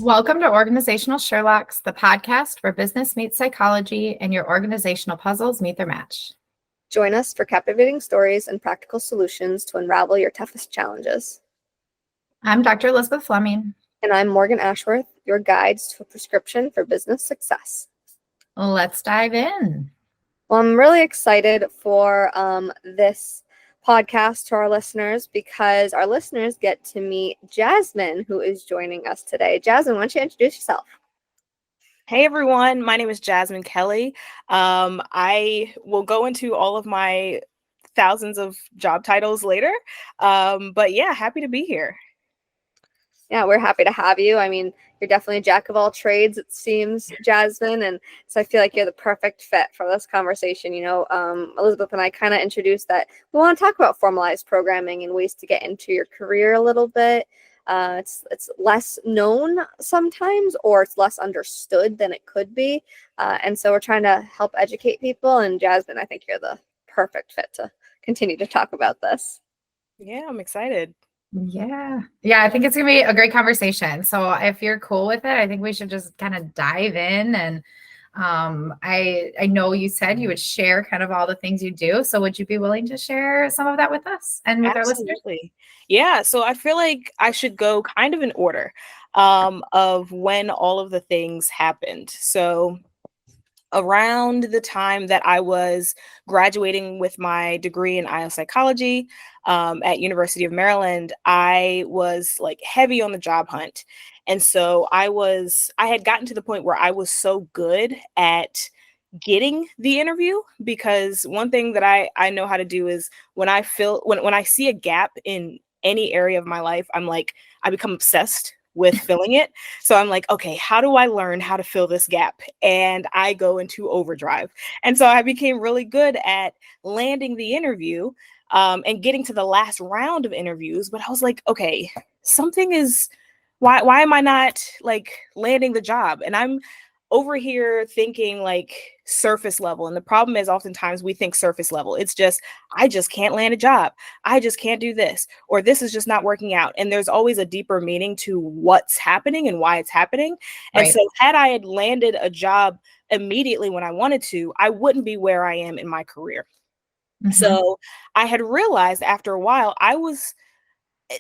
Welcome to Organizational Sherlocks, the podcast where business meets psychology and your organizational puzzles meet their match. Join us for captivating stories and practical solutions to unravel your toughest challenges. I'm Dr. Elizabeth Fleming. And I'm Morgan Ashworth, your guides to a prescription for business success. Let's dive in. Well, I'm really excited for this podcast to our listeners because our listeners get to meet Jasmine, who is joining us today. Jasmine, why don't you introduce yourself? Hey everyone, my name is Jasmine Kelly. I will go into all of my thousands of job titles later, but yeah, happy to be here. Yeah, we're happy to have you. I mean, you're definitely a jack of all trades, it seems, Jasmine, and so I feel like you're the perfect fit for this conversation. You know, Elizabeth and I kind of introduced that we want to talk about formalized programming and ways to get into your career a little bit. It's less known sometimes, or it's less understood than it could be, and so we're trying to help educate people. And Jasmine, I think you're the perfect fit to continue to talk about this. Yeah, I'm excited. Yeah, I think it's gonna be a great conversation. So if you're cool with it, I think we should just kind of dive in. And I know you said you would share kind of all the things you do. So would you be willing to share some of that with us and with our listeners? Yeah, so I feel like I should go kind of in order of when all of the things happened. So around the time that I was graduating with my degree in IO psychology at University of Maryland, I was like heavy on the job hunt. And so I had gotten to the point where I was so good at getting the interview, because one thing that I know how to do is when I see a gap in any area of my life, I become obsessed with filling it. So I'm like, okay, how do I learn how to fill this gap? And I go into overdrive. And so I became really good at landing the interview and getting to the last round of interviews. But I was like, okay, why am I not like landing the job? And I'm over here thinking like surface level. And the problem is oftentimes we think surface level. It's just, I just can't land a job. I just can't do this, or this is just not working out. And there's always a deeper meaning to what's happening and why it's happening. And so had I had landed a job immediately when I wanted to, I wouldn't be where I am in my career. Mm-hmm. So I had realized after a while,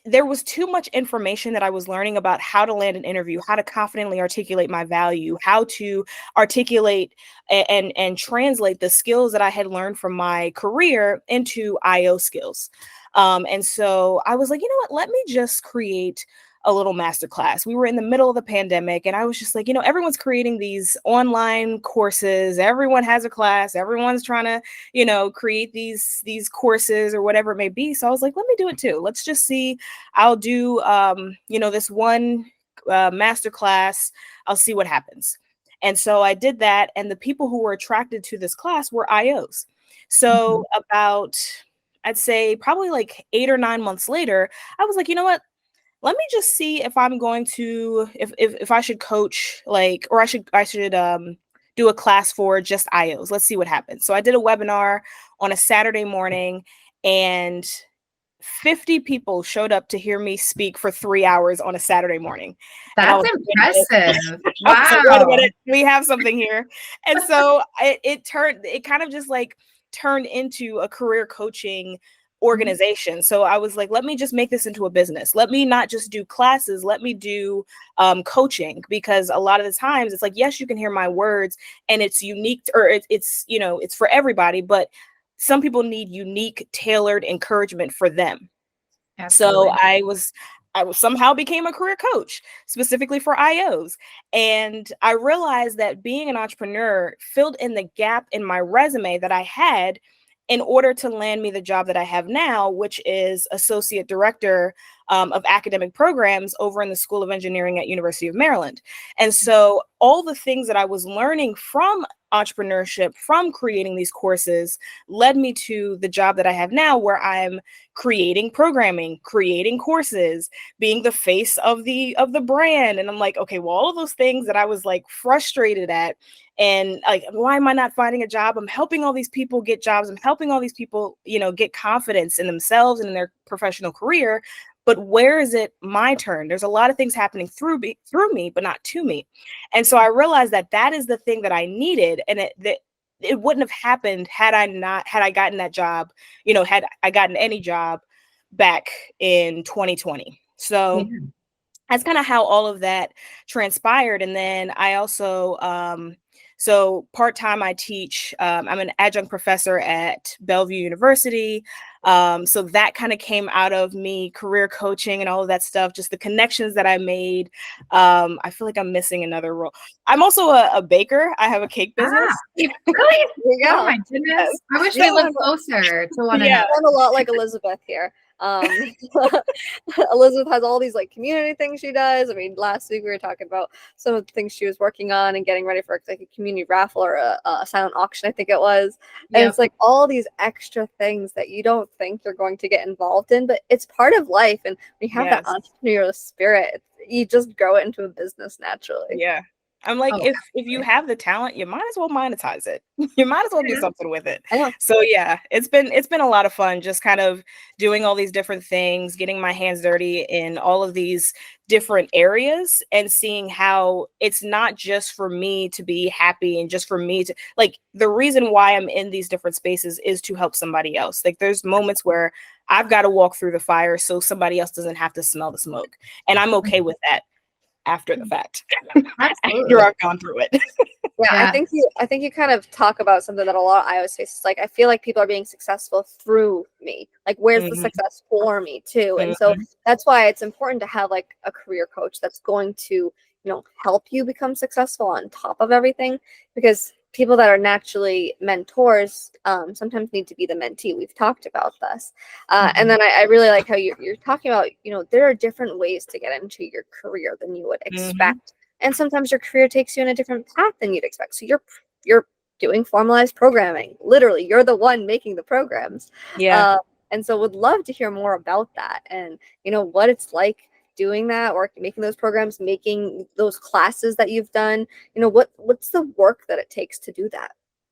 there was too much information that I was learning about how to land an interview, how to confidently articulate my value, how to articulate and translate the skills that I had learned from my career into IO skills. And so I was like, you know what, let me just create a little masterclass. We were in the middle of the pandemic, and I was just like, everyone's creating these online courses. Everyone has a class. Everyone's trying to, create these courses or whatever it may be. So I was like, let me do it too. Let's just see. I'll do, this one masterclass. I'll see what happens. And so I did that. And the people who were attracted to this class were IOs. So about, I'd say probably like 8 or 9 months later, I was like, you know what? Let me just see if I'm going to, if I should coach, or I should do a class for just IOs. Let's see what happens. So I did a webinar on a Saturday morning, and 50 people showed up to hear me speak for 3 hours on a Saturday morning. That's impressive. Wow. Like, we have something here. And so it kind of just like turned into a career coaching organization. So I was like, let me just make this into a business. Let me not just do classes. Let me do coaching, because a lot of the times it's like, yes, you can hear my words and it's unique, or it's for everybody, but some people need unique, tailored encouragement for them. Absolutely. So I somehow became a career coach specifically for IOs. And I realized that being an entrepreneur filled in the gap in my resume that I had in order to land me the job that I have now, which is Associate Director of Academic Programs over in the School of Engineering at University of Maryland. And so all the things that I was learning from entrepreneurship, from creating these courses, led me to the job that I have now, where I'm creating programming, creating courses, being the face of the brand. And I'm like, okay, well, all of those things that I was like frustrated at, and like, why am I not finding a job? I'm helping all these people get jobs. I'm helping all these people, get confidence in themselves and in their professional career. but where is it my turn? There's a lot of things happening through me, but not to me. And so I realized that that is the thing that I needed. And it wouldn't have happened had I gotten that job, had I gotten any job back in 2020. So that's kind of how all of that transpired. And then I also, so part-time I teach, I'm an adjunct professor at Bellevue University. So that kind of came out of me career coaching and all of that stuff, just the connections that I made. I feel like I'm missing another role. I'm also a baker. I have a cake business. Really? Yeah. Oh my goodness. I wish we lived closer to one Yeah, another. I'm a lot like Elizabeth here. Elizabeth has all these like community things she does. I mean, last week we were talking about some of the things she was working on and getting ready for like a community raffle or a silent auction, I think it was. And it's like all these extra things that you don't think you're going to get involved in, but it's part of life. And when you have that entrepreneurial spirit, you just grow it into a business naturally. Yeah. I'm like, if you have the talent, you might as well monetize it. You might as well do something with it. So yeah, it's been a lot of fun just kind of doing all these different things, getting my hands dirty in all of these different areas and seeing how it's not just for me to be happy and just for me to like the reason why I'm in these different spaces is to help somebody else. Like there's moments where I've got to walk through the fire so somebody else doesn't have to smell the smoke. And I'm okay with that. After the fact, after I've gone through it. I think you kind of talk about something that a lot of Iowa faces. Like I feel like people are being successful through me. Like where's the success for me too? And so that's why it's important to have like a career coach that's going to, help you become successful on top of everything, because people that are naturally mentors sometimes need to be the mentee. We've talked about this. And then I really like how you're talking about, there are different ways to get into your career than you would expect. And sometimes your career takes you in a different path than you'd expect. So you're doing formalized programming. Literally, you're the one making the programs. Yeah. And so would love to hear more about that and, what it's like doing that or making those programs, making those classes that you've done. What's the work that it takes to do that?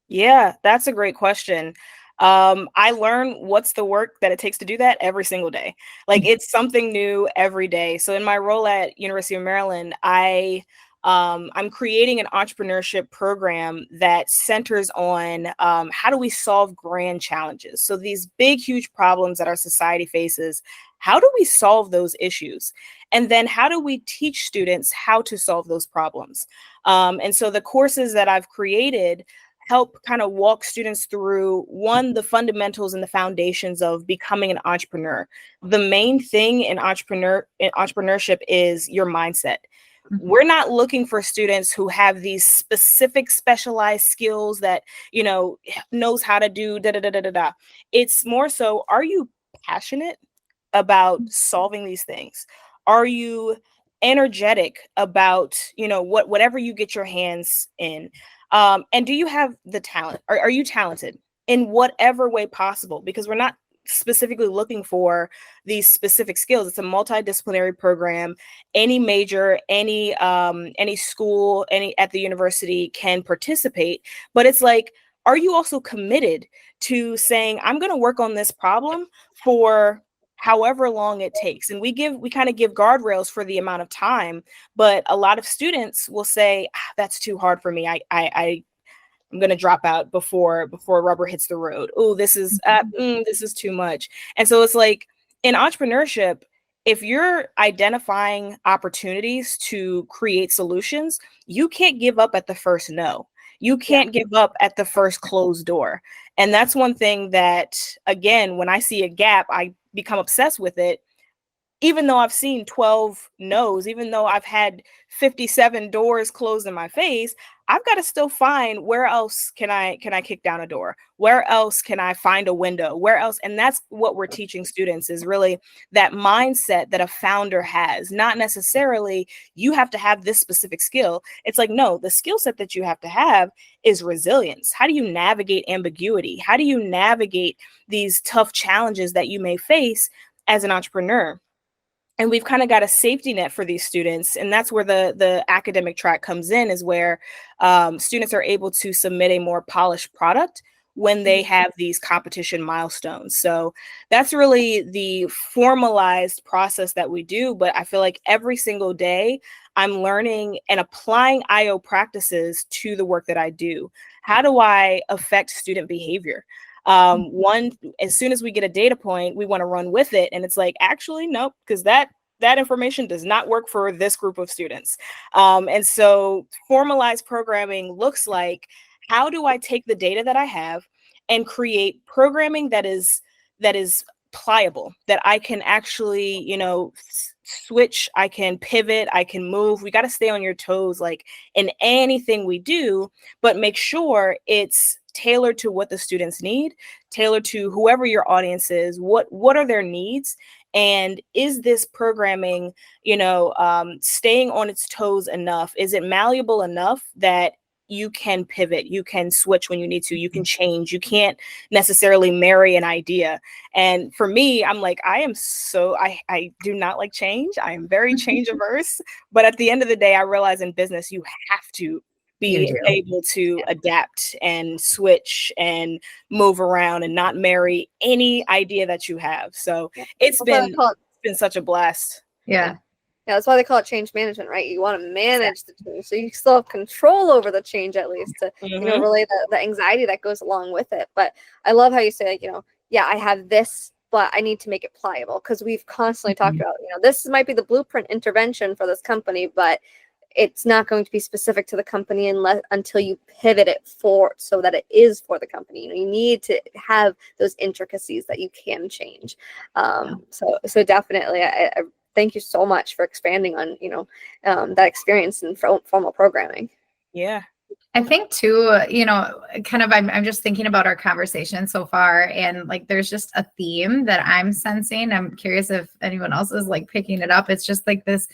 Yeah, that's a great question. I learn what's the work that it takes to do that every single day. Like it's something new every day. So in my role at University of Maryland, I'm creating an entrepreneurship program that centers on how do we solve grand challenges? So these big, huge problems that our society faces, how do we solve those issues? And then how do we teach students how to solve those problems? And so the courses that I've created help kind of walk students through the fundamentals and the foundations of becoming an entrepreneur. The main thing in entrepreneurship is your mindset. We're not looking for students who have these specific specialized skills that, knows how to do da da da da da da. It's more so, are you passionate about solving these things? Are you energetic about, whatever you get your hands in? And do you have the talent? Are you talented in whatever way possible? Because we're not specifically looking for these specific skills. It's a multidisciplinary program. Any major, any school, any at the university can participate. But it's like, are you also committed to saying, I'm going to work on this problem for however long it takes? And we kind of give guardrails for the amount of time, but a lot of students will say, that's too hard for me. I'm going to drop out before rubber hits the road. Oh, this is too much. And so it's like in entrepreneurship, if you're identifying opportunities to create solutions, you can't give up at the first no. You can't give up at the first closed door. And that's one thing that, again, when I see a gap, I become obsessed with it. Even though I've seen 12 no's, even though I've had 57 doors closed in my face, I've got to still find where else can I kick down a door? Where else can I find a window? Where else? And that's what we're teaching students is really that mindset that a founder has. Not necessarily you have to have this specific skill. It's like, no, the skill set that you have to have is resilience. How do you navigate ambiguity? How do you navigate these tough challenges that you may face as an entrepreneur? And we've kind of got a safety net for these students. And that's where the academic track comes in, is where students are able to submit a more polished product when they have these competition milestones. So that's really the formalized process that we do. But I feel like every single day I'm learning and applying IO practices to the work that I do. How do I affect student behavior? One, as soon as we get a data point, we want to run with it. And it's like, actually, nope, because that information does not work for this group of students. And so formalized programming looks like, how do I take the data that I have and create programming that is pliable, that I can actually, switch, I can pivot, I can move. We got to stay on your toes, like in anything we do, but make sure it's tailored to what the students need, tailored to whoever your audience is, what are their needs, and is this programming, staying on its toes enough? Is it malleable enough that you can pivot, you can switch when you need to, you can change, you can't necessarily marry an idea. And for me, I'm like, I do not like change. I am very change averse, but at the end of the day, I realize in business, you have to be able to adapt and switch and move around and not marry any idea that you have. So it's been such a blast. Yeah. Yeah, that's why they call it change management, right? You want to manage the change, so you still have control over the change, at least, to relay the anxiety that goes along with it. But I love how you say, like, I have this, but I need to make it pliable, because we've constantly talked about, this might be the blueprint intervention for this company, but it's not going to be specific to the company until you pivot it so that it is for the company. You need to have those intricacies that you can change. So definitely, I thank you so much for expanding on, that experience in formal programming. Yeah. I think too, I'm just thinking about our conversation so far, and like, there's just a theme that I'm sensing. I'm curious if anyone else is like picking it up. It's just like this,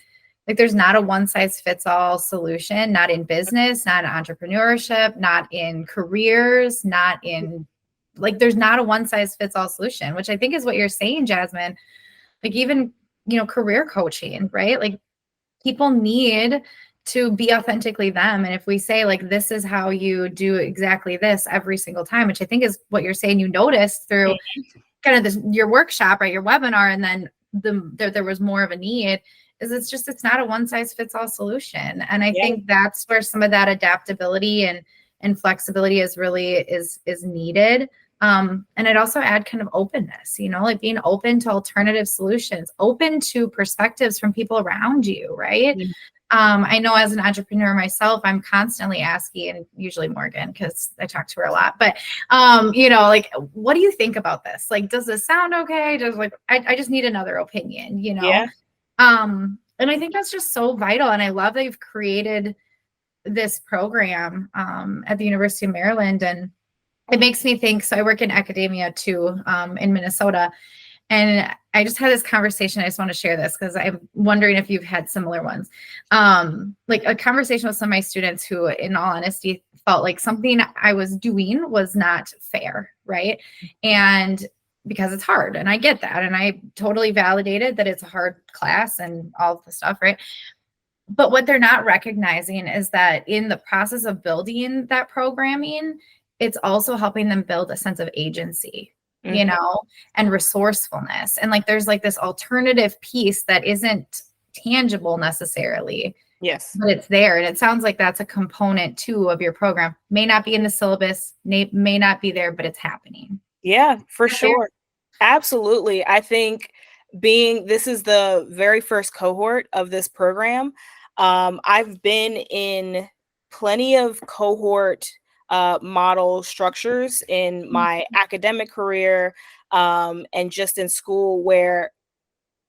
like, there's not a one size fits all solution, not in business, not in entrepreneurship, not in careers, not in, like, there's not a one size fits all solution, which I think is what you're saying, Jasmine. Like, even, career coaching, right? Like, people need to be authentically them. And if we say, like, this is how you do exactly this every single time, which I think is what you're saying, you noticed through kind of your workshop, right, your webinar, and then there was more of a need, is it's not a one size fits all solution. And I think that's where some of that adaptability and flexibility is needed. And I'd also add kind of openness, like being open to alternative solutions, open to perspectives from people around you, right? I know as an entrepreneur myself, I'm constantly asking, and usually Morgan, because I talk to her a lot, but, like, what do you think about this? Like, does this sound okay? I just need another opinion, Yeah. And I think that's just so vital. And I love that you've created this program at the University of Maryland. And it makes me think, so I work in academia too, in Minnesota. And I just had this conversation. I just want to share this because I'm wondering if you've had similar ones. Like a conversation with some of my students who, in all honesty, felt like something I was doing was not fair, right? And because it's hard, and I get that. And I totally validated that it's a hard class and all of the stuff, right? But what they're not recognizing is that in the process of building that programming, it's also helping them build a sense of agency, and resourcefulness. And like, there's like this alternative piece that isn't tangible necessarily. Yes. But it's there. And it sounds like that's a component too of your program. May not be in the syllabus, may not be there, but it's happening. Yeah, for sure. Absolutely. I think this is the very first cohort of this program. I've been in plenty of cohort model structures in my academic career, and just in school, where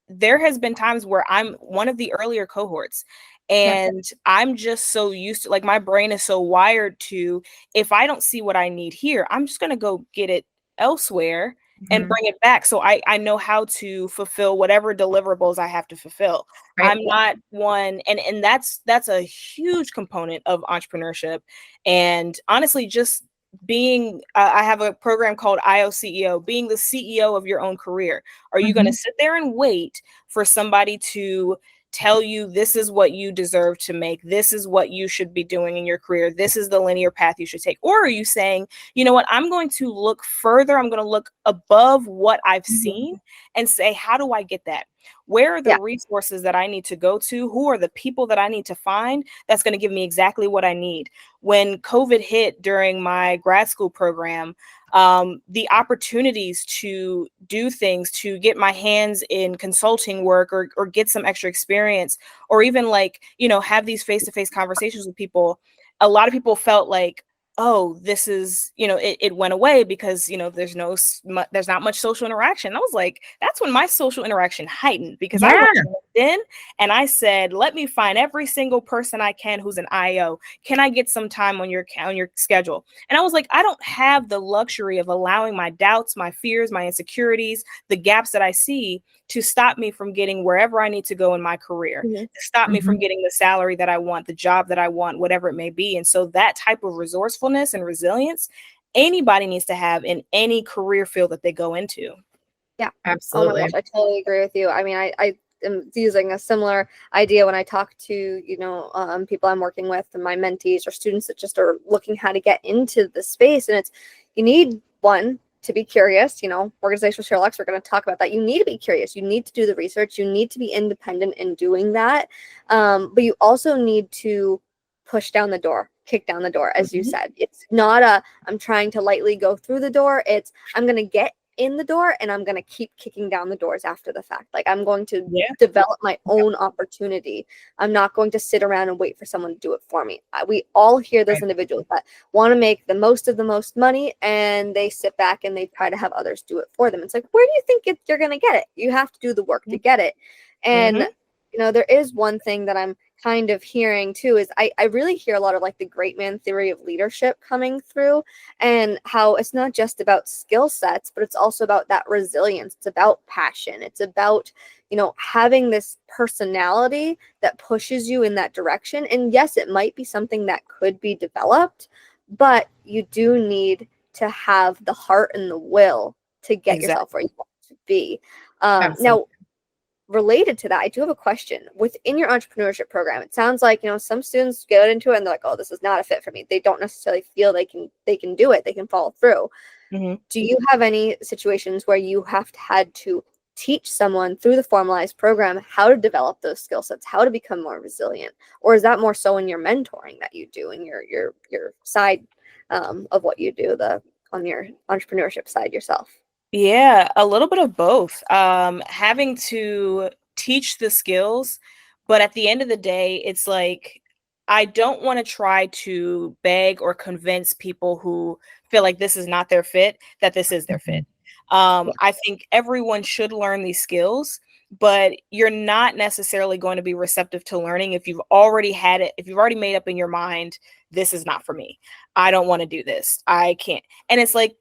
there has been times where I'm one of the earlier cohorts, and I'm just so used to, like, my brain is so wired to, if I don't see what I need here, I'm just going to go get it elsewhere and bring it back. So I know how to fulfill whatever deliverables I have to fulfill. Right. I'm not one, and that's a huge component of entrepreneurship. And honestly, just being, I have a program called IO CEO, being the CEO of your own career. Are you going to sit there and wait for somebody to tell you this is what you deserve to make, this is what you should be doing in your career, this is the linear path you should take? Or are you saying, you know what, I'm going to look further, I'm going to look above what I've seen and say, how do I get that? Where are the resources that I need to go to? Who are the people that I need to find that's going to give me exactly what I need? When COVID hit during my grad school program, the opportunities to do things, to get my hands in consulting work, or get some extra experience, or even like, you know, have these face-to-face conversations with people. A lot of people felt like, oh, this is, you know, it went away because, you know, there's not much social interaction. I was like, that's when my social interaction heightened, because I went to LinkedIn and I said, let me find every single person I can who's an IO. Can I get some time on your schedule? And I was like, I don't have the luxury of allowing my doubts, my fears, my insecurities, the gaps that I see to stop me from getting wherever I need to go in my career, to stop me from getting the salary that I want, the job that I want, whatever it may be. And so that type of resourcefulness and resilience, anybody needs to have in any career field that they go into. Yeah, absolutely. Oh my gosh, I totally agree with you. I mean, I am using a similar idea when I talk to, you know, people I'm working with and my mentees or students that just are looking how to get into the space. And it's, you need one, to be curious, you know, organizational Sherlock's, we're going to talk about that. You need to be curious. You need to do the research. You need to be independent in doing that. But you also need to push down the door, kick down the door, as you said. It's not I'm trying to lightly go through the door. It's, I'm going to get in the door and I'm going to keep kicking down the doors after the fact. Like, I'm going to develop my own opportunity. I'm not going to sit around and wait for someone to do it for me. We all hear those individuals that want to make the most of the most money, and they sit back and they try to have others do it for them. It's like, where do you think you're going to get it? You have to do the work to get it. And you know, there is one thing that I'm kind of hearing too, is I really hear a lot of like the great man theory of leadership coming through, and how it's not just about skill sets, but it's also about that resilience. It's about passion. It's about, you know, having this personality that pushes you in that direction. And yes, it might be something that could be developed, but you do need to have the heart and the will to get yourself where you want to be. Now, related to that, I do have a question. Within your entrepreneurship program, it sounds like, you know, some students get into it and they're like, oh, this is not a fit for me. They don't necessarily feel they can do it. They can follow through. Do you have any situations where you have had to teach someone through the formalized program how to develop those skill sets, how to become more resilient? Or is that more so in your mentoring that you do in your side of what you do on your entrepreneurship side yourself? Yeah, a little bit of both. Having to teach the skills, but at the end of the day, it's like, I don't want to try to beg or convince people who feel like this is not their fit that this is their fit. I think everyone should learn these skills, but you're not necessarily going to be receptive to learning if you've already had it, if you've already made up in your mind, this is not for me. I don't want to do this. I can't. And it's like,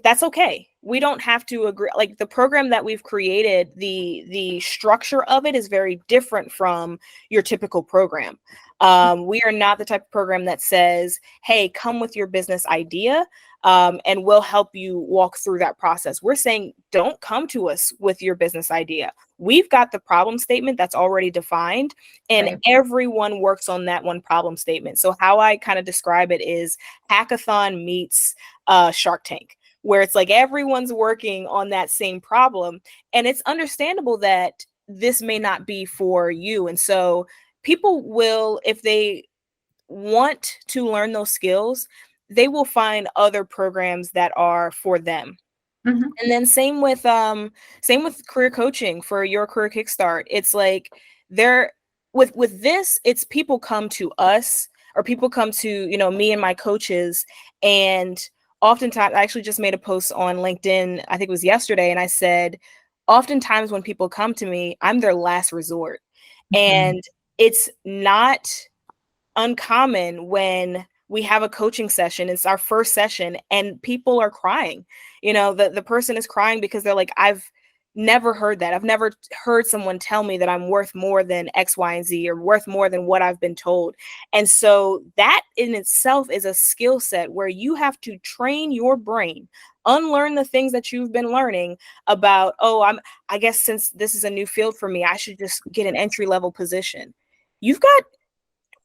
that's okay. We don't have to agree. Like, the program that we've created, the structure of it is very different from your typical program. We are not the type of program that says, hey, come with your business idea, and we'll help you walk through that process. We're saying, don't come to us with your business idea. We've got the problem statement that's already defined, and everyone works on that one problem statement. So how I kind of describe it is hackathon meets Shark Tank, where it's like everyone's working on that same problem. And it's understandable that this may not be for you. And so people will, if they want to learn those skills, they will find other programs that are for them. And then same with career coaching for your career kickstart. It's like, there with this, it's people come to us, or people come to, you know, me and my coaches. And oftentimes, I actually just made a post on LinkedIn, I think it was yesterday, and I said, oftentimes when people come to me, I'm their last resort. And it's not uncommon when we have a coaching session, it's our first session, and people are crying. You know, the person is crying because they're like, I've never heard that. I've never heard someone tell me that I'm worth more than X, Y, and Z, or worth more than what I've been told. And so that in itself is a skill set where you have to train your brain, unlearn the things that you've been learning about, I guess since this is a new field for me, I should just get an entry-level position. You've got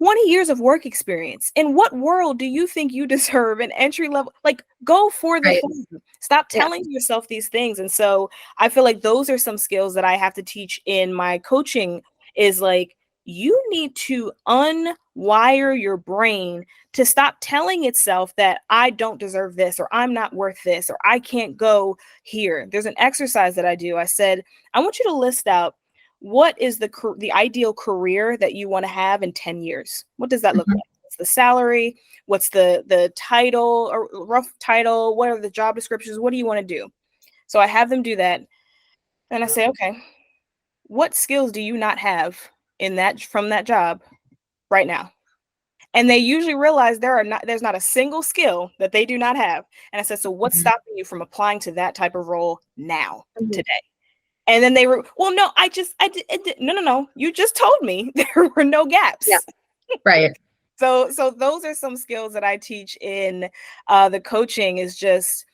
20 years of work experience. In what world do you think you deserve an entry level? Like, go for the thing. Stop telling yourself these things. And so I feel like those are some skills that I have to teach in my coaching, is like, you need to unwire your brain to stop telling itself that I don't deserve this, or I'm not worth this, or I can't go here. There's an exercise that I do. I said, I want you to list out, what is the ideal career that you want to have in 10 years? What does that look like? What's the salary? What's the title, or rough title? What are the job descriptions? What do you want to do? So I have them do that. And I say, okay, what skills do you not have from that job right now? And they usually realize there's not a single skill that they do not have. And I said, so what's stopping you from applying to that type of role now, today? And then they were, well, no, no. You just told me there were no gaps. Yeah. Right. So those are some skills that I teach in the coaching, is just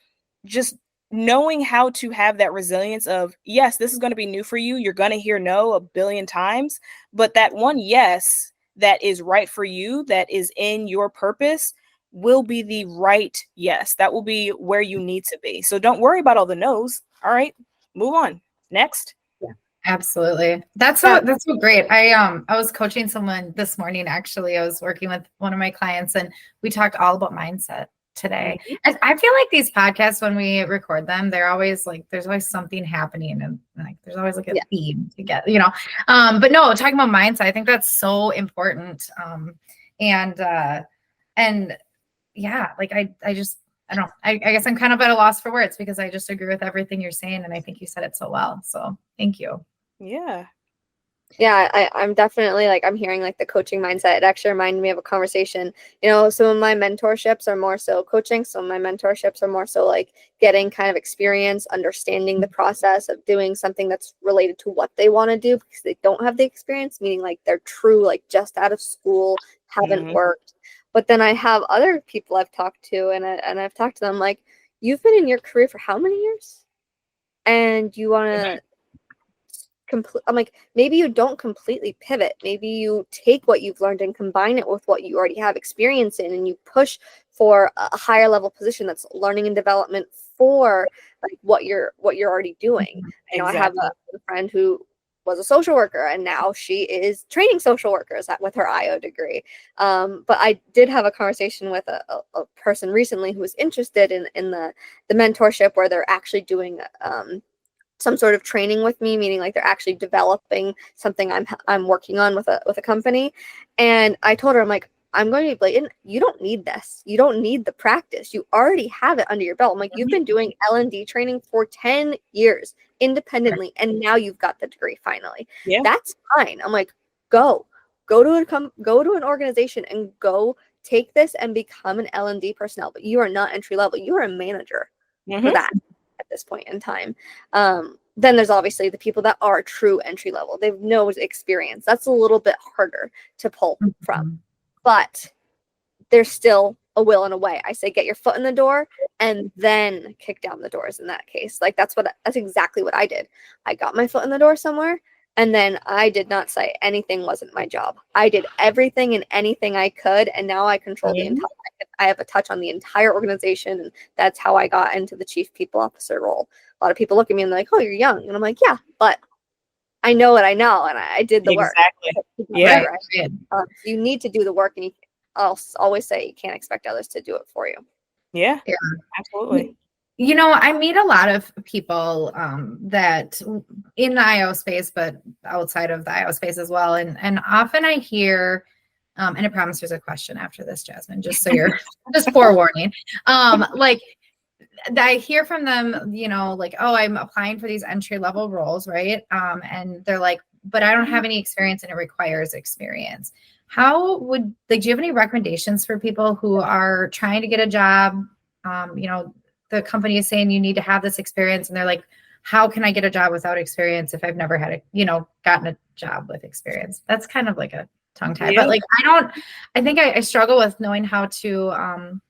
knowing how to have that resilience of, yes, this is going to be new for you. You're going to hear no a billion times, but that one yes that is right for you, that is in your purpose, will be the right yes. That will be where you need to be. So don't worry about all the no's. All right, move on. Next. Yeah, absolutely. That's so great. I was coaching someone this morning. Actually, I was working with one of my clients, and we talked all about mindset today. And I feel like these podcasts, when we record them, they're always like, there's always something happening, and like there's always like a theme to get, but no, talking about mindset, I think that's so important. And yeah, like I just, I don't know. I guess I'm kind of at a loss for words, because I just agree with everything you're saying. And I think you said it so well. So thank you. Yeah, I'm definitely like, I'm hearing like the coaching mindset. It actually reminded me of a conversation. Some of my mentorships are more so coaching. Some of my mentorships are more so like getting kind of experience, understanding the process of doing something that's related to what they want to do, because they don't have the experience, meaning like they're true, like just out of school, haven't worked. But then I have other people I've talked to, and I've talked to them like, you've been in your career for how many years? And you want to I'm like, maybe you don't completely pivot. Maybe you take what you've learned and combine it with what you already have experience in, and you push for a higher level position that's learning and development for like what you're already doing. I have a friend who was a social worker, and now she is training social workers with her IO degree. But I did have a conversation with a person recently who was interested in the mentorship, where they're actually doing some sort of training with me, meaning like they're actually developing something I'm working on with a company. And I told her, I'm like, I'm going to be blatant. You don't need this. You don't need the practice. You already have it under your belt. I'm like, you've been doing L&D training for 10 years independently, and now you've got the degree finally. Yeah. That's fine. I'm like, go to an organization and go take this and become an L&D personnel. But you are not entry level. You are a manager for that at this point in time. Then there's obviously the people that are true entry level. They've no experience. That's a little bit harder to pull from. But there's still a will and a way. I say get your foot in the door and then kick down the doors in that case. Like that's exactly what I did. I got my foot in the door somewhere, and then I did not say anything wasn't my job. I did everything and anything I could, and now I control the entire, I have a touch on the entire organization, and that's how I got into the chief people officer role. A lot of people look at me and they're like, oh, you're young. And I'm like, yeah, but I know what I know, and I did the work. Yeah. Right? You need to do the work, and I'll always say you can't expect others to do it for you. Yeah, absolutely. I meet a lot of people that in the IO space, but outside of the IO space as well. And often I hear, and I promise there's a question after this, Jasmine, just so you're just forewarning. Like I hear from them, like, oh, I'm applying for these entry level roles, right? And they're like, but I don't have any experience, and it requires experience. How do you have any recommendations for people who are trying to get a job? The company is saying you need to have this experience, and they're like, how can I get a job without experience if I've never had gotten a job with experience? That's kind of like a tongue tie, but like, I think I struggle with knowing how to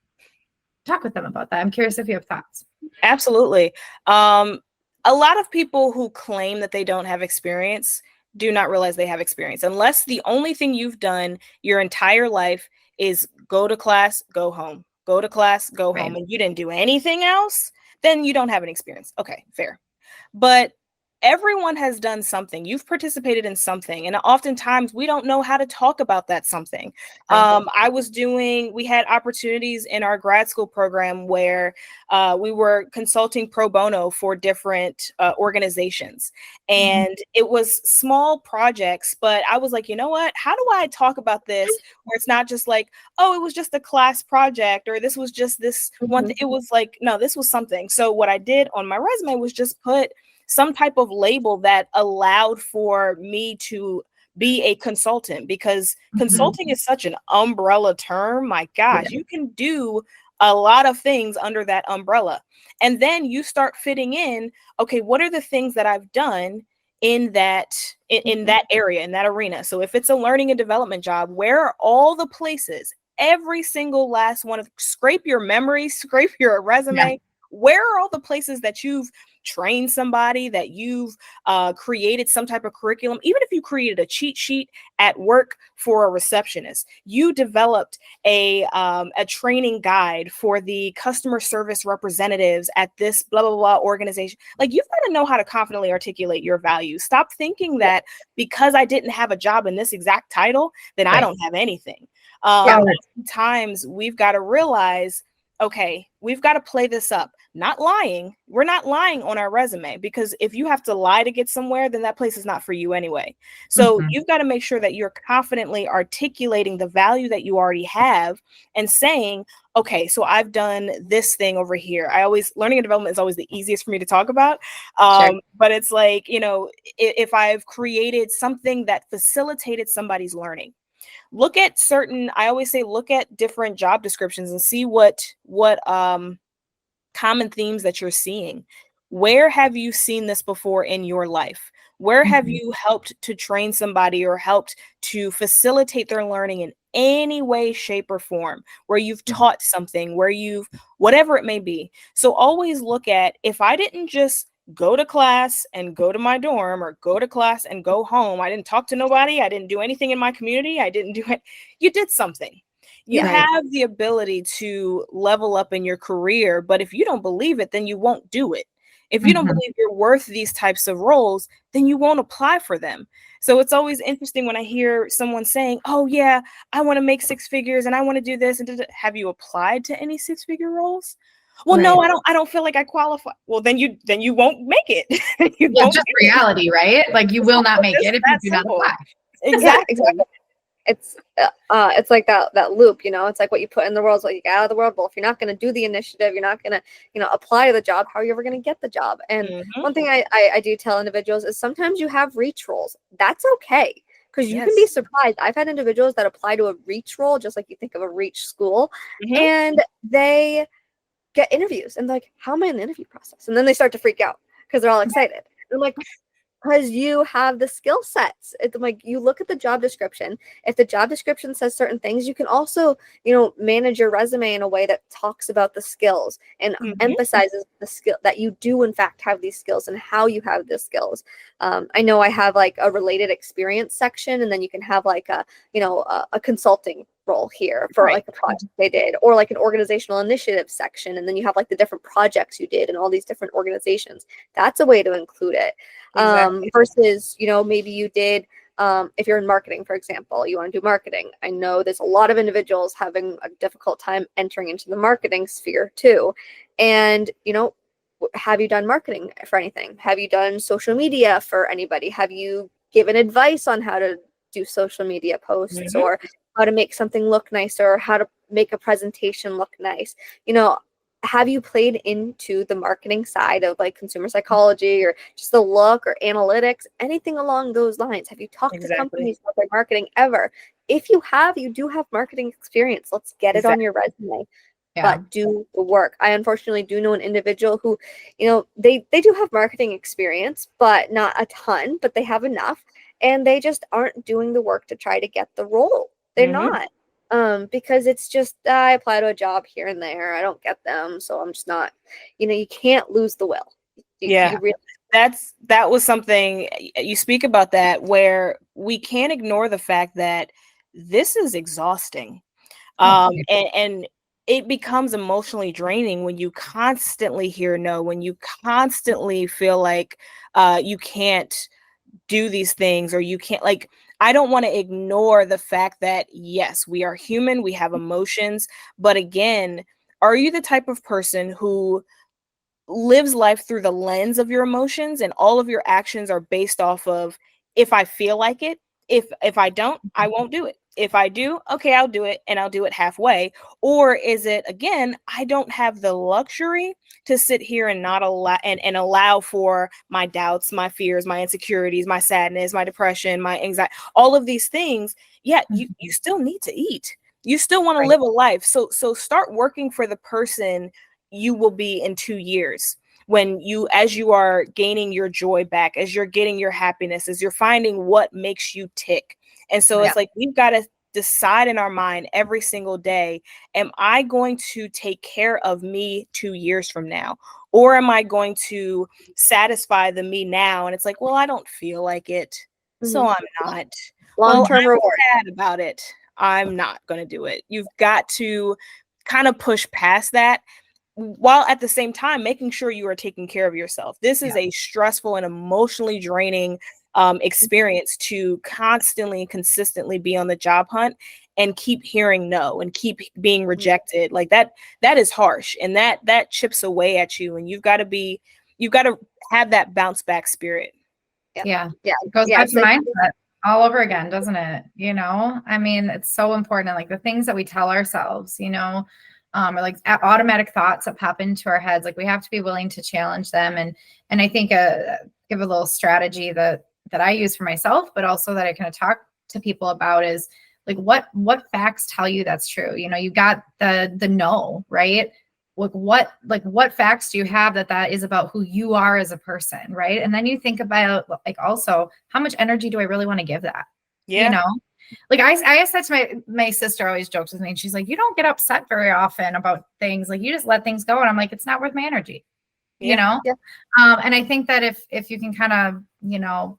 talk with them about that. I'm curious if you have thoughts. Absolutely. A lot of people who claim that they don't have experience do not realize they have experience, unless the only thing you've done your entire life is go to class, go home, go to class, go home, and you didn't do anything else, then you don't have an experience. Okay, fair. But everyone has done something. You've participated in something. And oftentimes we don't know how to talk about that something. We had opportunities in our grad school program where we were consulting pro bono for different organizations. And it was small projects, but I was like, you know what? How do I talk about this where it's not just like, oh, it was just a class project, or this was just this one. It was like, no, this was something. So what I did on my resume was just put some type of label that allowed for me to be a consultant, because consulting is such an umbrella term. My gosh, you can do a lot of things under that umbrella. And then you start fitting in, okay, what are the things that I've done in that area, in that arena? So if it's a learning and development job, where are all the places, every single last one of, scrape your memory, scrape your resume. Where are all the places that you've trained somebody, that you've created some type of curriculum? Even if you created a cheat sheet at work for a receptionist, you developed a training guide for the customer service representatives at this blah, blah, blah organization. Like, you've got to know how to confidently articulate your values. Stop thinking that because I didn't have a job in this exact title, then I don't have anything. Sometimes we've got to realize, okay, we've got to play this up. Not lying. We're not lying on our resume, because if you have to lie to get somewhere, then that place is not for you anyway. So you've got to make sure that you're confidently articulating the value that you already have and saying, okay, so I've done this thing over here. Learning and development is always the easiest for me to talk about. But it's like, if I've created something that facilitated somebody's learning, look at different job descriptions and see what common themes that you're seeing. Where have you seen this before in your life? Where have you helped to train somebody or helped to facilitate their learning in any way, shape, or form, where you've taught something, whatever it may be? So always look at, if I didn't just go to class and go to my dorm, or go to class and go home, I didn't talk to nobody, I didn't do anything in my community, I didn't do it, you did something. You have the ability to level up in your career, but if you don't believe it, then you won't do it. If you don't believe you're worth these types of roles, then you won't apply for them. So it's always interesting when I hear someone saying, oh yeah, I want to make six figures and I want to do this. And have you applied to any six-figure roles? Well, no, I don't feel like I qualify. Well, then you won't make it. Just reality, right? Like, you will not make it if you do not apply. Exactly. It's like that loop, it's like what you put in the world is what you get out of the world. Well, if you're not going to do the initiative, you're not going to, apply to the job, how are you ever going to get the job? And one thing I do tell individuals is sometimes you have reach roles. That's okay. Because you can be surprised. I've had individuals that apply to a reach role, just like you think of a reach school, and they get interviews and like, how am I in the interview process? And then they start to freak out because they're all excited. I'm like, because you have the skill sets. It's like, you look at the job description. If the job description says certain things, you can also, manage your resume in a way that talks about the skills and emphasizes the skill that you do in fact have these skills and how you have the skills. I know I have like a related experience section, and then you can have like a consulting role here for like a project they did, or like an organizational initiative section, and then you have like the different projects you did in all these different organizations. That's a way to include it. Versus, maybe you did, if you're in marketing, for example, you want to do marketing. I know there's a lot of individuals having a difficult time entering into the marketing sphere too. And, have you done marketing for anything? Have you done social media for anybody? Have you given advice on how to do social media posts, or how to make something look nice, or how to make a presentation look nice? Have you played into the marketing side of like consumer psychology, or just the look, or analytics, anything along those lines? Have you talked to companies about their marketing ever? If you have, you do have marketing experience. Let's get it on your resume. but do the work. I unfortunately do know an individual who, they do have marketing experience, but not a ton, but they have enough, and they just aren't doing the work to try to get the role. They're not. Because it's just, I apply to a job here and there, I don't get them, so I'm just not, you can't lose the will. You really, that was something you speak about, that where we can't ignore the fact that this is exhausting. And it becomes emotionally draining when you constantly hear no, when you constantly feel like you can't do these things, or you can't, like, I don't want to ignore the fact that yes, we are human, we have emotions, but again, are you the type of person who lives life through the lens of your emotions, and all of your actions are based off of, if I feel like it, if I don't, I won't do it. If I do, okay, I'll do it, and I'll do it halfway. Or is it, again, I don't have the luxury to sit here and not allow and allow for my doubts, my fears, my insecurities, my sadness, my depression, my anxiety, all of these things. Yeah, you still need to eat. You still want to live a life. So start working for the person you will be in 2 years, when as you are gaining your joy back, as you're getting your happiness, as you're finding what makes you tick. And so it's like, we've got to decide in our mind every single day, am I going to take care of me 2 years from now? Or am I going to satisfy the me now? And it's like, well, I don't feel like it, so I'm not. Long-term reward. Sad about it, I'm not going to do it. You've got to kind of push past that, while at the same time making sure you are taking care of yourself. This is a stressful and emotionally draining experience, to constantly and consistently be on the job hunt and keep hearing no and keep being rejected. Like that is harsh, and that chips away at you, and you've got to have that bounce back spirit. It goes back to mindset all over again, doesn't it? I mean, it's so important. Like the things that we tell ourselves, or like automatic thoughts that pop into our heads, like we have to be willing to challenge them. And I think give a little strategy that I use for myself, but also that I kind of talk to people about, is like, what facts tell you that's true? You got the no, right? What facts do you have that is about who you are as a person, right? And then you think about, like, also, how much energy do I really want to give that? Like I said to my sister, always jokes with me, and she's like, you don't get upset very often about things, like you just let things go. And I'm like, it's not worth my energy. And I think that if you can kind of,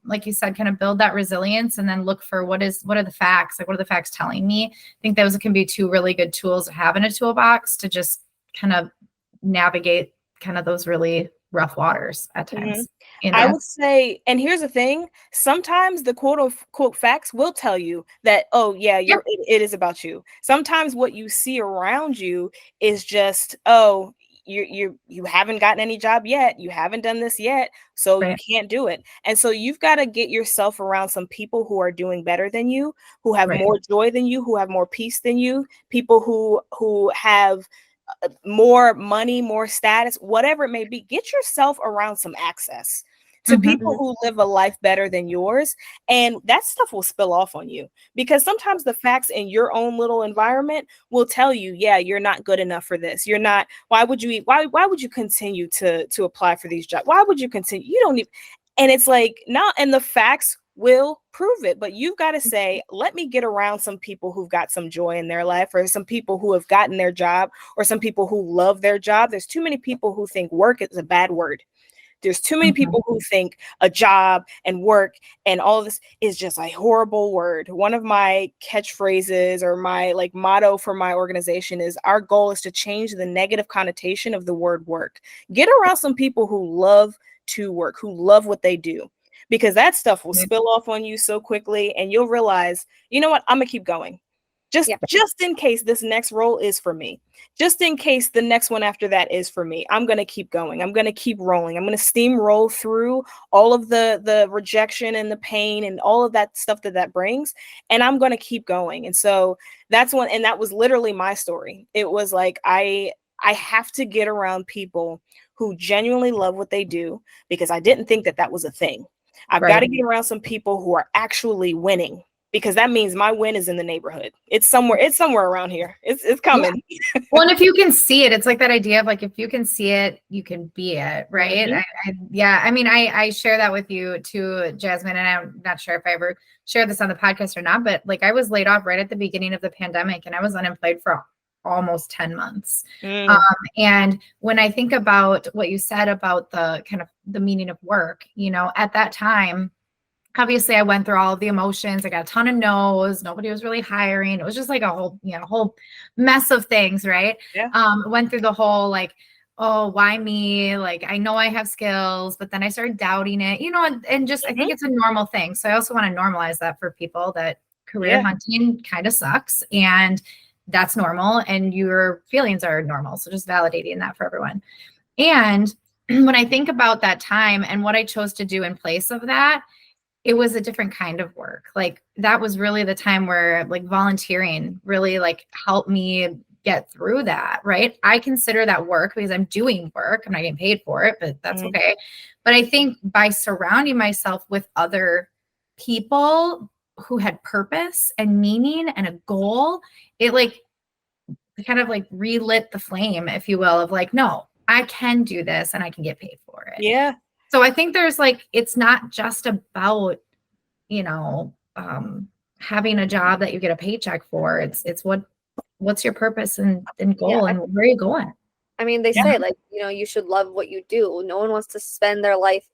like you said, kind of build that resilience, and then look for what are the facts, like what are the facts telling me? I think those can be two really good tools to have in a toolbox to just kind of navigate kind of those really rough waters at times. I would say, and here's the thing, sometimes the quote unquote facts will tell you that, oh yeah, it is about you. Sometimes what you see around you is just, oh, you haven't gotten any job yet, you haven't done this yet, so you can't do it. And so you've got to get yourself around some people who are doing better than you, who have more joy than you, who have more peace than you, people who have more money, more status, whatever it may be. Get yourself around some access to people who live a life better than yours, and that stuff will spill off on you, because sometimes the facts in your own little environment will tell you, yeah, you're not good enough for this. You're not. Why would you continue to apply for these jobs? Why would you continue? You don't even. And it's like, no, and the facts will prove it, but you've got to say, let me get around some people who've got some joy in their life, or some people who have gotten their job, or some people who love their job. There's too many people who think work is a bad word. There's too many people who think a job and work and all of this is just a horrible word. One of my catchphrases, or my motto for my organization, is our goal is to change the negative connotation of the word work. Get around some people who love to work, who love what they do, because that stuff will spill off on you so quickly, and you'll realize, you know what, I'm gonna keep going. Just in case this next role is for me, just in case the next one after that is for me, I'm going to keep going. I'm going to keep rolling. I'm going to steamroll through all of the rejection and the pain and all of that stuff that brings. And I'm going to keep going. And so that's one. And that was literally my story. It was like, I have to get around people who genuinely love what they do, because I didn't think that was a thing. I've got to get around some people who are actually winning. because that means my win is in the neighborhood. It's somewhere around here. It's coming. Yeah. Well, and if you can see it, it's like that idea of like, if you can see it, you can be it, right? Mm-hmm. I mean, I share that with you too, Jasmine, and I'm not sure if I ever shared this on the podcast or not, but like I was laid off right at the beginning of the pandemic and I was unemployed for almost 10 months. And when I think about what you said about the kind of the meaning of work, you know, at that time, obviously I went through all of the emotions. I got a ton of no's. Nobody was really hiring. It was just like a whole mess of things. Right. Yeah. Went through the whole, like, oh, why me? Like, I know I have skills, but then I started doubting it, you know, and just, I think it's a normal thing. So I also want to normalize that for people, that career hunting kind of sucks and that's normal. And your feelings are normal. So just validating that for everyone. And when I think about that time and what I chose to do in place of that, it was a different kind of work. Like that was really the time where like volunteering really like helped me get through that. Right. I consider that work because I'm doing work. I'm not getting paid for it, but that's okay. But I think by surrounding myself with other people who had purpose and meaning and a goal, it like kind of like relit the flame, if you will, of like, no, I can do this and I can get paid for it. Yeah. So I think there's like, it's not just about, you know, having a job that you get a paycheck for. It's what's your purpose and goal and where are you going? I mean, they say like, you know, you should love what you do. No one wants to spend their life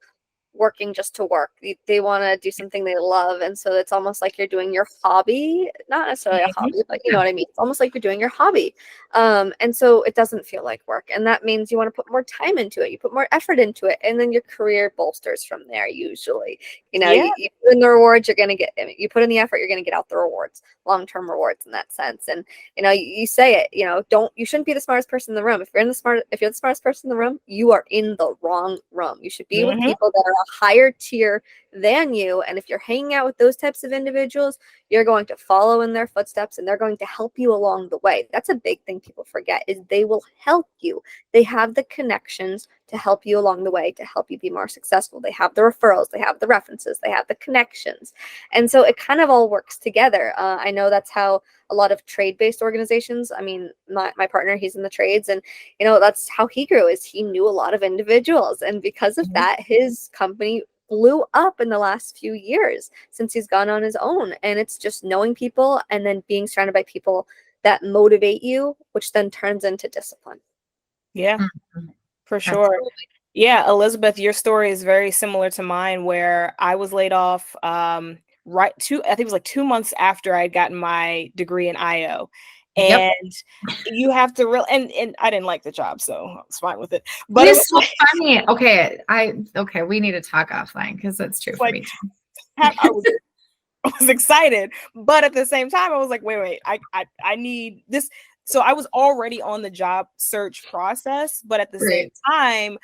working just to work. They want to do something they love. And so it's almost like you're doing your hobby, not necessarily a hobby, but you know what I mean? It's almost like you're doing your hobby. And so it doesn't feel like work. And that means you want to put more time into it. You put more effort into it. And then your career bolsters from there usually. You know, you put in the rewards, you're going to get, you put in the effort, you're going to get out the rewards, long-term rewards in that sense. And, you know, you say it, you know, you shouldn't be the smartest person in the room. If you're the smartest person in the room, you are in the wrong room. You should be with people that are higher tier than you, and if you're hanging out with those types of individuals, you're going to follow in their footsteps and they're going to help you along the way. That's a big thing people forget, is they will help you. They have the connections to help you along the way, to help you be more successful. They have the referrals, they have the references, they have the connections, and so it kind of all works together. I know that's how a lot of trade-based organizations, I mean, my partner, he's in the trades, and you know, that's how he grew, is he knew a lot of individuals, and because of that, his company blew up in the last few years since he's gone on his own. And it's just knowing people and then being surrounded by people that motivate you, which then turns into discipline. Yeah, for sure. Absolutely. Yeah, Elizabeth, your story is very similar to mine, where I was laid off I think it was like 2 months after I'd gotten my degree in IO. And you have to and I didn't like the job, so I was fine with it. But it's so funny. Okay, we need to talk offline because that's true for me too. I was excited, but at the same time, I was like, wait, I need this. So I was already on the job search process, but at the same time,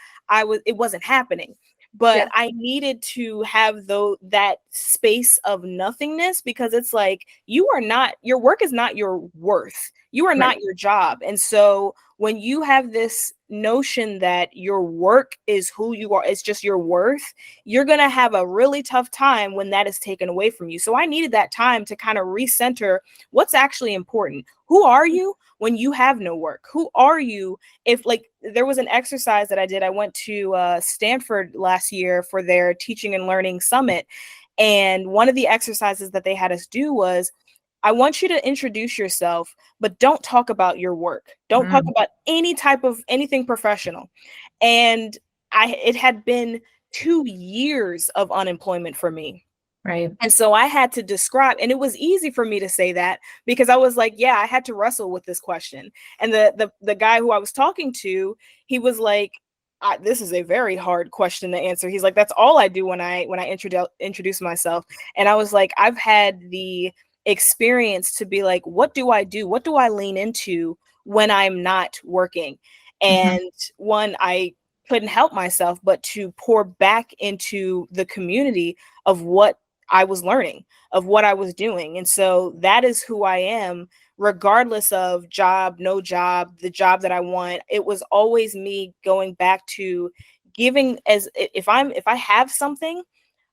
it wasn't happening. But I needed to have that space of nothingness, because it's like, your work is not your worth. You are not your job. And so when you have this notion that your work is who you are, it's just your worth, you're going to have a really tough time when that is taken away from you. So I needed that time to kind of recenter what's actually important. Who are you when you have no work? Who are you if, like, there was an exercise that I did. I went to Stanford last year for their teaching and learning summit. And one of the exercises that they had us do was, I want you to introduce yourself, but don't talk about your work. Don't talk about anything professional. And it had been 2 years of unemployment for me. Right. And so I had to describe, and it was easy for me to say that because I was like, I had to wrestle with this question. And the guy who I was talking to, he was like, this is a very hard question to answer. He's like, that's all I do when I introduce myself. And I was like, I've had the experience to be like, what do I do? What do I lean into when I'm not working? And one, I couldn't help myself but to pour back into the community of what I was learning, of what I was doing. And so that is who I am, regardless of job, no job, the job that I want. It was always me going back to giving, as if I have something,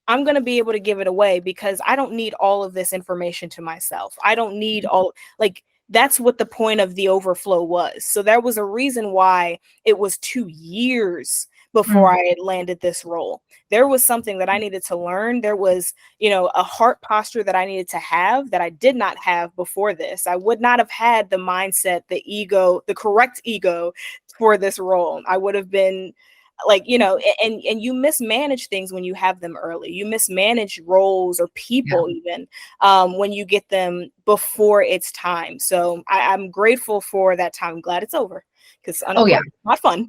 I'm going to be able to give it away because I don't need all of this information to myself. I don't need all, like, that's what the point of the overflow was. So there was a reason why it was 2 years before I had landed this role. There was something that I needed to learn. There was, you know, a heart posture that I needed to have that I did not have before this. I would not have had the mindset, the ego, the correct ego for this role. I would have been like, you know, and you mismanage things when you have them early. You mismanage roles or people even when you get them before it's time. So I'm grateful for that time. I'm glad it's over because not fun.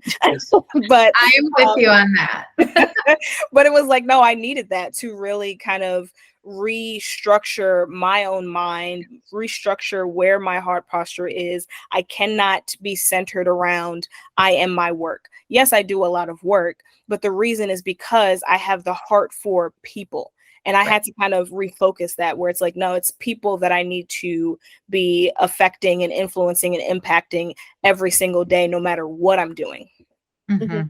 But I'm with you on that. but it was like, no, I needed that to really kind of restructure my own mind, restructure where my heart posture is. I cannot be centered around I am my work. Yes, I do a lot of work, but the reason is because I have the heart for people. And I had to kind of refocus that where it's like, no, it's people that I need to be affecting and influencing and impacting every single day, no matter what I'm doing. Mm-hmm.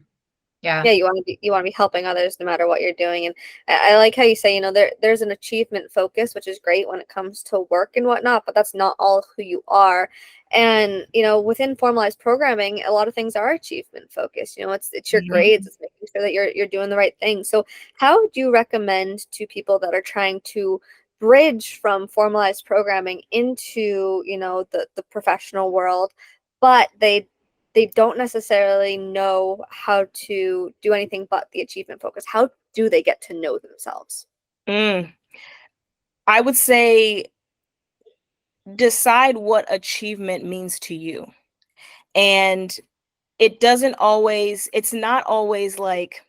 Yeah. Yeah, you want to be helping others no matter what you're doing. And I like how you say, you know, there's an achievement focus, which is great when it comes to work and whatnot, but that's not all who you are. And, you know, within formalized programming, a lot of things are achievement focused. You know, it's your grades, it's making sure that you're doing the right thing. So how would you recommend to people that are trying to bridge from formalized programming into, you know, the professional world, but they don't necessarily know how to do anything but the achievement focus? How do they get to know themselves? I would say decide what achievement means to you. And it's not always like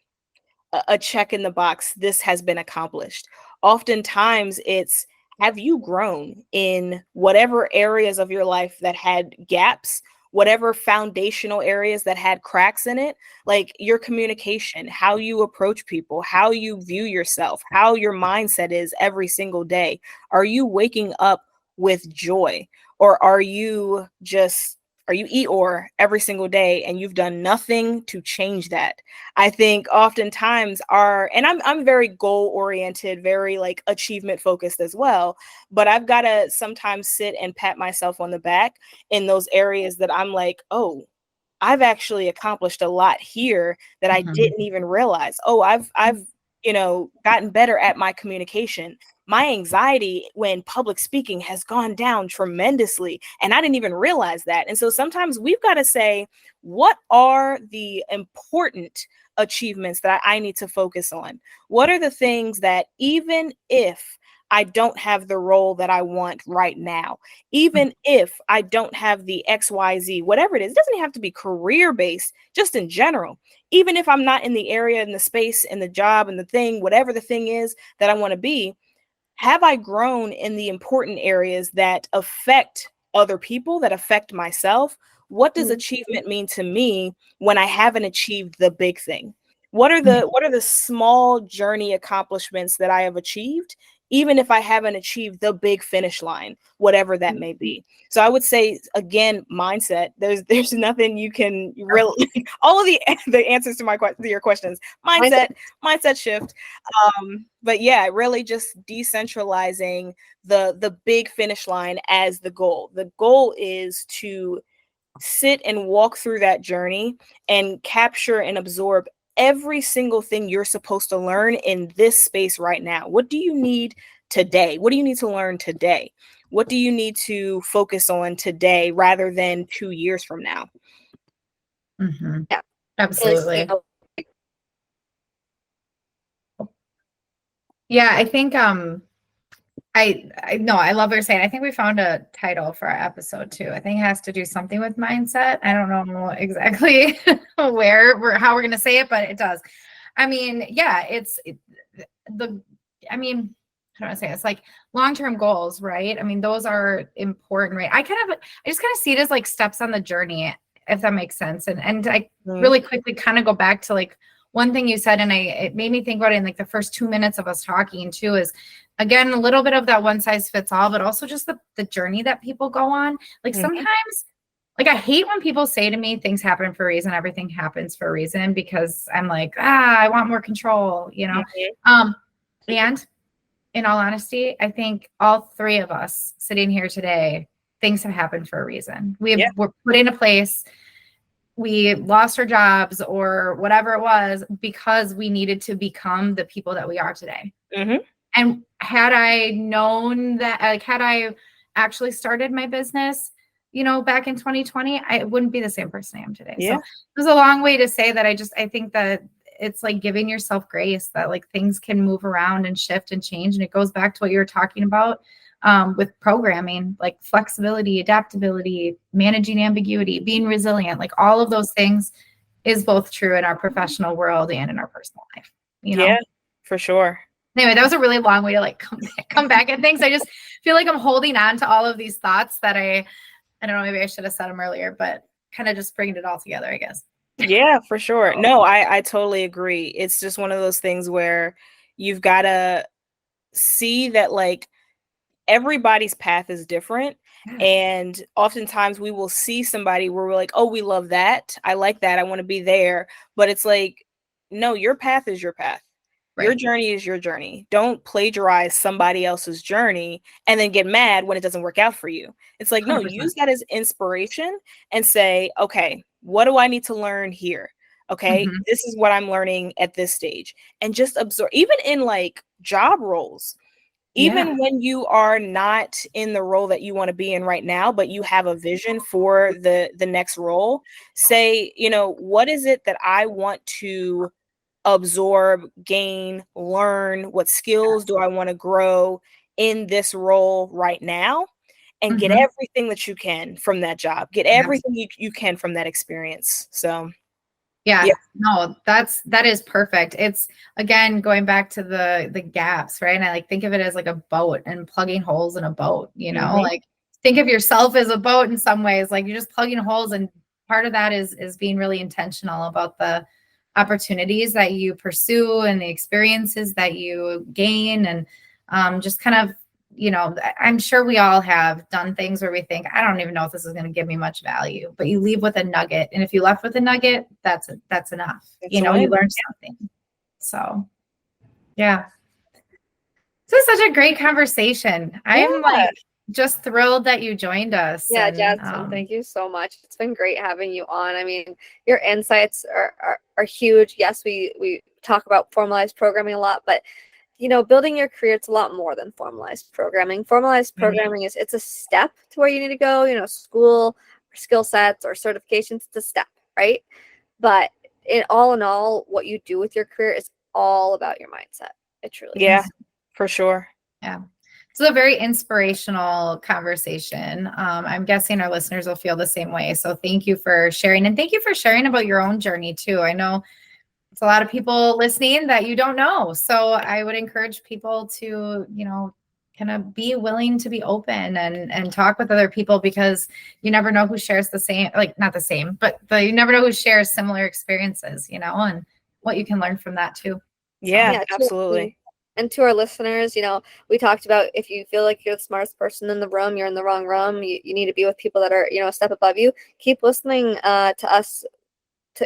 a check in the box, this has been accomplished. Oftentimes it's, have you grown in whatever areas of your life that had gaps, whatever foundational areas that had cracks in it, like your communication, how you approach people, how you view yourself, how your mindset is every single day. Are you waking up with joy, or are you Eeyore every single day and you've done nothing to change that? I think oftentimes and I'm very goal oriented, very like achievement focused as well, but I've got to sometimes sit and pat myself on the back in those areas that I'm like, oh, I've actually accomplished a lot here that I didn't even realize. Oh, I've you know, gotten better at my communication. My anxiety when public speaking has gone down tremendously, and I didn't even realize that. And so sometimes we've got to say, what are the important achievements that I need to focus on? What are the things that even if I don't have the role that I want right now, even if I don't have the XYZ, whatever it doesn't have to be career based, just in general. Even if I'm not in the area, in the space, in the job, and the thing, whatever the thing is that I want to be, have I grown in the important areas that affect other people, that affect myself? What does achievement mean to me when I haven't achieved the big thing? What are the small journey accomplishments that I have achieved, even if I haven't achieved the big finish line, whatever that may be? So I would say, again, mindset. There's nothing you can really all of the answers to your questions. Mindset shift. But yeah, really just decentralizing the big finish line as the goal. The goal is to sit and walk through that journey and capture and absorb every single thing you're supposed to learn in this space right now. What do you need today? What do you need to learn today? What do you need to focus on today rather than 2 years from now? Yeah, Absolutely. Yeah, I think I know, I love what you're saying. I think we found a title for our episode too. I think it has to do something with mindset. I don't know exactly how we're going to say it, but it does. I mean, yeah, I mean, how do I say it? It's like long-term goals, right? I mean, those are important, right? I just kind of see it as like steps on the journey, if that makes sense. And I really quickly kind of go back to like one thing you said, and it made me think about it in like the first 2 minutes of us talking too, is again, a little bit of that one size fits all, but also just the journey that people go on. Like sometimes, like I hate when people say to me, things happen for a reason, everything happens for a reason, because I'm like, I want more control, you know? And in all honesty, I think all three of us sitting here today, things have happened for a reason. Were put in a place, we lost our jobs or whatever it was because we needed to become the people that we are today. Mm-hmm. And had I known that, like, had I actually started my business, back in 2020, I wouldn't be the same person I am today. Yeah. So it was a long way to say that I think that it's like giving yourself grace that like things can move around and shift and change. And it goes back to what you were talking about with programming, like flexibility, adaptability, managing ambiguity, being resilient, like all of those things is both true in our professional world and in our personal life, Yeah, for sure. Anyway, that was a really long way to like come back at things. I just feel like I'm holding on to all of these thoughts that I don't know, maybe I should have said them earlier, but kind of just bringing it all together, I guess. Yeah, for sure. No, I totally agree. It's just one of those things where you've got to see that like everybody's path is different. And oftentimes we will see somebody where we're like, oh, we love that. I like that. I want to be there. But it's like, no, your path is your path. Right. Your journey is your journey. Don't plagiarize somebody else's journey and then get mad when it doesn't work out for you. It's like, 100%. No, use that as inspiration and say, okay, what do I need to learn here? Okay, this is what I'm learning at this stage. And just absorb, even in like job roles, even when you are not in the role that you want to be in right now, but you have a vision for the next role, say, what is it that I want to absorb, gain, learn? What skills do I want to grow in this role right now? And get everything that you can from that job. Get everything you can from that experience. So no, that is perfect. It's again going back to the gaps, right? And I like think of it as like a boat and plugging holes in a boat, like think of yourself as a boat in some ways, like you're just plugging holes, and part of that is being really intentional about the opportunities that you pursue and the experiences that you gain, and just kind of, I'm sure we all have done things where we think, I don't even know if this is going to give me much value, but you leave with a nugget. And if you left with a nugget, that's enough. You learned something. So, yeah. This is such a great conversation. I'm like just thrilled that you joined us. Yeah, Jasmine, thank you so much. It's been great having you on. I mean, your insights are huge. Yes, we talk about formalized programming a lot, but building your career, it's a lot more than formalized programming. Formalized programming it's a step to where you need to go, school or skill sets or certifications, it's a step, right? But in all, what you do with your career is all about your mindset. It truly is. For sure. Yeah. It's a very inspirational conversation. I'm guessing our listeners will feel the same way. So thank you for sharing, and thank you for sharing about your own journey too. I know it's a lot of people listening that you don't know. So I would encourage people to, kind of be willing to be open and talk with other people, because you never know who shares the same, like not the same, but you never know who shares similar experiences, and what you can learn from that too. Yeah, absolutely. And to our listeners, we talked about, if you feel like you're the smartest person in the room, you're in the wrong room. You need to be with people that are, a step above you. Keep listening to us.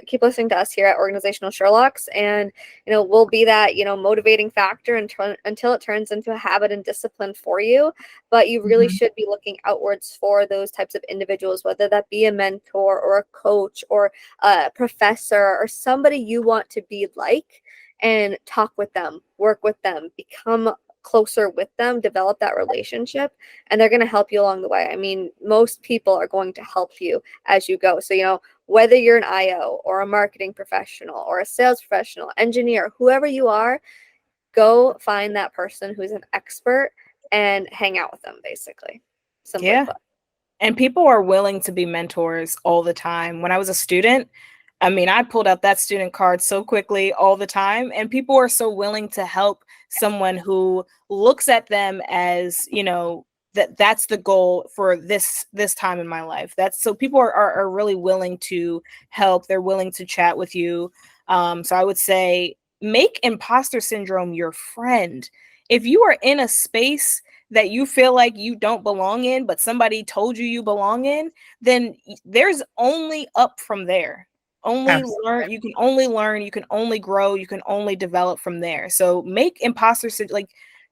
Keep listening to us here at Organizational Sherlocks, and we'll be that motivating factor until it turns into a habit and discipline for you. But you really should be looking outwards for those types of individuals, whether that be a mentor or a coach or a professor or somebody you want to be like, and talk with them, work with them, become closer with them, develop that relationship, and they're going to help you along the way. I mean, most people are going to help you as you go. So, whether you're an IO or a marketing professional or a sales professional, engineer, whoever you are, go find that person who's an expert and hang out with them, basically. Simply put. And people are willing to be mentors all the time. When I was a student, I mean, I pulled out that student card so quickly all the time, and people are so willing to help someone who looks at them as, that's the goal for this time in my life. So people are really willing to help. They're willing to chat with you. So I would say make imposter syndrome your friend. If you are in a space that you feel like you don't belong in, but somebody told you belong in, then there's only up from there. only Absolutely. learn, you can only learn, you can only grow, you can only develop from there. So make like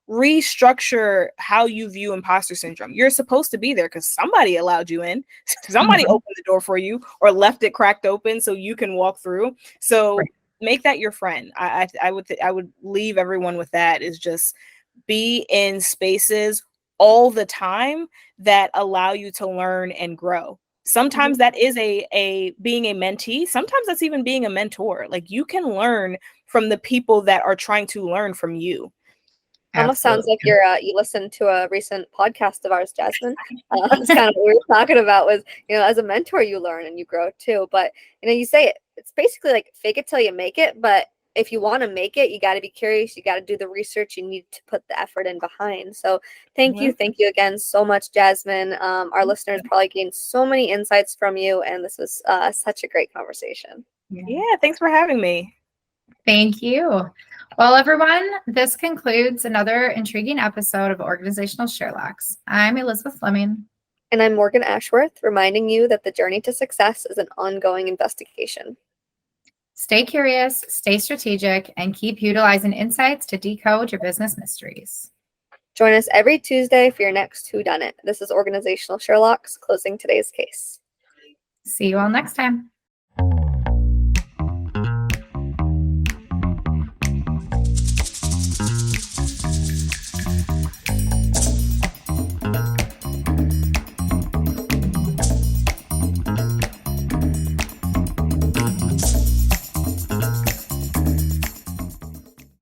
restructure how you view imposter syndrome. You're supposed to be there because somebody allowed you in, somebody Mhm. opened the door for you or left it cracked open so you can walk through. So Right. make that your friend. I would leave everyone with that, is just be in spaces all the time that allow you to learn and grow. Sometimes that is a being a mentee. Sometimes that's even being a mentor. Like, you can learn from the people that are trying to learn from you. Almost sounds Absolutely. like you listened to a recent podcast of ours, Jasmine. It's kind of what we were talking about was, as a mentor, you learn and you grow too. But, you say it's basically like fake it till you make it. But if you want to make it, you got to be curious. You got to do the research. You need to put the effort in behind. So thank you. Mhm. Thank you again so much, Jasmine. Our listeners probably gained so many insights from you. And this was such a great conversation. Yeah, thanks for having me. Thank you. Well, everyone, this concludes another intriguing episode of Organizational Sherlocks. I'm Elizabeth Fleming. And I'm Morgan Ashworth, reminding you that the journey to success is an ongoing investigation. Stay curious, stay strategic, and keep utilizing insights to decode your business mysteries. Join us every Tuesday for your next Whodunit. This is Organizational Sherlocks, closing today's case. See you all next time.